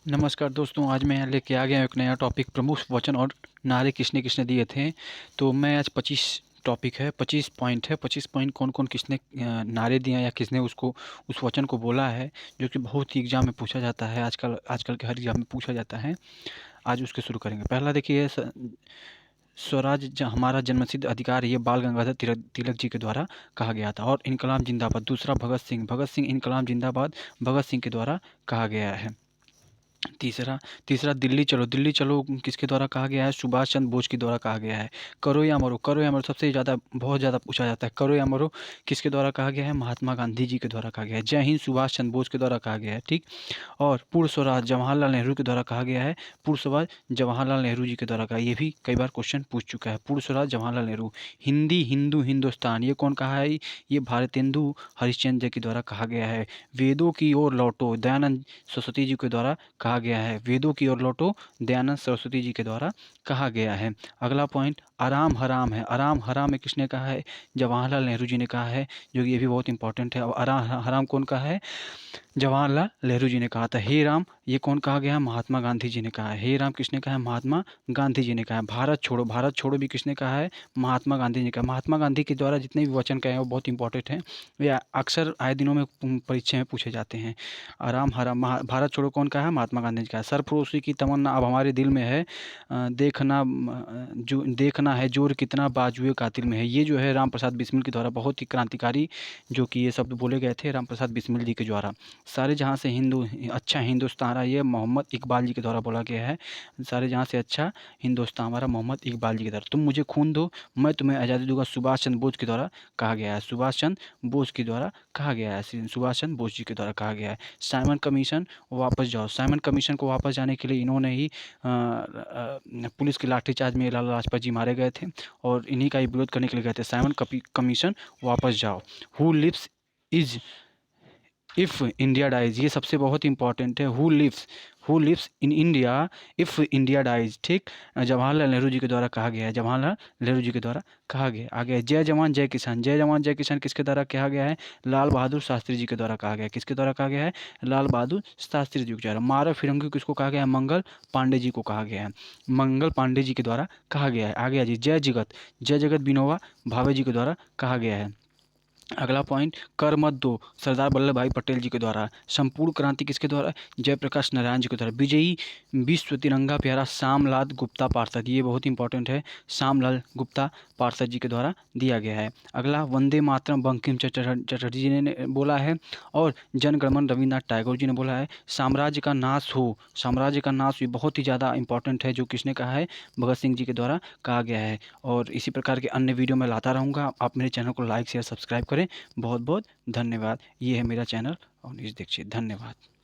नमस्कार दोस्तों, आज मैं यहाँ लेके आ गया हूँ एक नया टॉपिक, प्रमुख वचन और नारे किसने किसने दिए थे। तो मैं आज 25 टॉपिक है, 25 पॉइंट है, 25 पॉइंट कौन कौन किसने नारे दिए या किसने उसको उस वचन को बोला है, जो कि बहुत ही एग्जाम में पूछा जाता है। आजकल आजकल के हर एग्जाम में पूछा जाता है। आज उसके शुरू करेंगे। पहला देखिए, स्वराज हमारा जन्मसिद्ध अधिकार है, ये बाल गंगाधर तिलक जी के द्वारा कहा गया था। और इनकलाब जिंदाबाद, दूसरा भगत सिंह इनकलाब जिंदाबाद भगत सिंह के द्वारा कहा गया है। तीसरा तीसरा दिल्ली चलो किसके द्वारा कहा गया है? सुभाष चंद्र बोस के द्वारा कहा गया है। करो या मरो सबसे ज़्यादा बहुत ज़्यादा पूछा जाता है। करो या मरो किसके द्वारा कहा गया है? महात्मा गांधी जी के द्वारा कहा गया है। जय हिंद सुभाष चंद्र बोस के द्वारा कहा गया है। ठीक। और पूर्ण स्वराज जवाहरलाल नेहरू के द्वारा कहा गया है। पूर्ण स्वराज जवाहरलाल नेहरू जी के द्वारा कहा, ये भी कई बार क्वेश्चन पूछ चुका है। पूर्ण स्वराज जवाहरलाल नेहरू। हिंदी हिंदू हिंदुस्तान, ये कौन कहा है? ये भारतेंदु हरिश्चंद्र जी के द्वारा कहा गया है। वेदों की ओर लौटो, दयानंद सरस्वती जी के द्वारा कहा गया है। वेदों की ओर लौटो, दयानंद सरस्वती जी के द्वारा कहा गया है। अगला पॉइंट, आराम हराम है। आराम हराम में किसने कहा है? जवाहरलाल नेहरू जी ने कहा है, जो कि ये भी बहुत इंपॉर्टेंट है। अब आराम हराम कौन कहा है? जवाहरलाल नेहरू जी ने कहा था। हे राम, ये कौन कहा गया है? महात्मा गांधी जी ने कहा है। हे राम किसने कहा है? महात्मा गांधी जी ने कहा है। भारत छोड़ो भी किसने कहा है? महात्मा गांधी जी ने कहा। महात्मा गांधी के द्वारा जितने भी वचन कहे हैं वो बहुत इंपॉर्टेंट हैं, वे अक्सर आए दिनों में परीक्षा में पूछे जाते हैं। आराम हराम, भारत छोड़ो कौन कहा है? महात्मा गांधी जी का है। सरफरोशी की तमन्ना अब हमारे दिल में है, देखना है जोर कितना बाजुए कातिल में है। ये जो है राम प्रसाद बिस्मिल के द्वारा, बहुत ही क्रांतिकारी जो कि ये शब्द बोले गए थे राम प्रसाद बिस्मिल जी के द्वारा। सारे जहाँ से अच्छा हिंदुस्तान हमारा, ये मोहम्मद इकबाल जी के द्वारा बोला गया है। सारे जहाँ से अच्छा हिंदुस्तान हमारा, मोहम्मद इकबाल जी के द्वारा। तुम मुझे खून दो, मैं तुम्हें आज़ादी दूंगा, सुभाष चंद्र बोस के द्वारा कहा गया है। सुभाष चंद्र बोस के द्वारा कहा गया है। सुभाष चंद्र बोस जी के द्वारा कहा गया है। साइमन कमीशन वापस जाओ। साइमन कमीशन को वापस जाने के लिए इन्होंने ही पुलिस की लाठीचार्ज में लाला लाजपत जी मारे गए थे, और इन्हीं का ही विरोध करने के लिए गए थे। साइमन कमीशन वापस जाओ। Who lives is if India dies, ये सबसे बहुत इंपॉर्टेंट है। Who lives in India if India dies. ठीक। जवाहरलाल नेहरू जी के द्वारा कहा गया है। जवाहरलाल नेहरू जी के द्वारा कहा गया आगे, जय जवान जय किसान। जय जवान जय किसान किसके द्वारा कहा गया है? लाल बहादुर शास्त्री जी के द्वारा कहा गया है। किसके द्वारा कहा गया है? लाल बहादुर शास्त्री जी के द्वारा। मारो फिरंगी किसको कहा गया है? मंगल पांडे जी को कहा गया है। मंगल पांडे जी के द्वारा कहा गया है। आगे जी, जय जगत विनोबा भावे जी के द्वारा कहा गया है। अगला पॉइंट, कर मत दो, सरदार वल्लभ भाई पटेल जी के द्वारा। संपूर्ण क्रांति किसके द्वारा? जयप्रकाश नारायण जी के द्वारा। विजयी विश्व तिरंगा प्यारा, श्यामलाल गुप्ता पार्षद, ये बहुत इंपॉर्टेंट है। श्यामलाल गुप्ता पार्षद जी के द्वारा दिया गया है। अगला, वंदे मातरम बंकिम चटर्जी जी ने बोला है, और जनगणमन रविन्द्रनाथ टैगोर जी ने बोला है। साम्राज्य का नाश हो, साम्राज्य का नाश भी बहुत ही ज़्यादा इंपॉर्टेंट है, जो किसने कहा है? भगत सिंह जी के द्वारा कहा गया है। और इसी प्रकार के अन्य वीडियो मैं लाता रहूँगा। आप मेरे चैनल को लाइक शेयर सब्सक्राइब करें। बहुत बहुत धन्यवाद। ये है मेरा चैनल और न्यूज़ देखिए। धन्यवाद।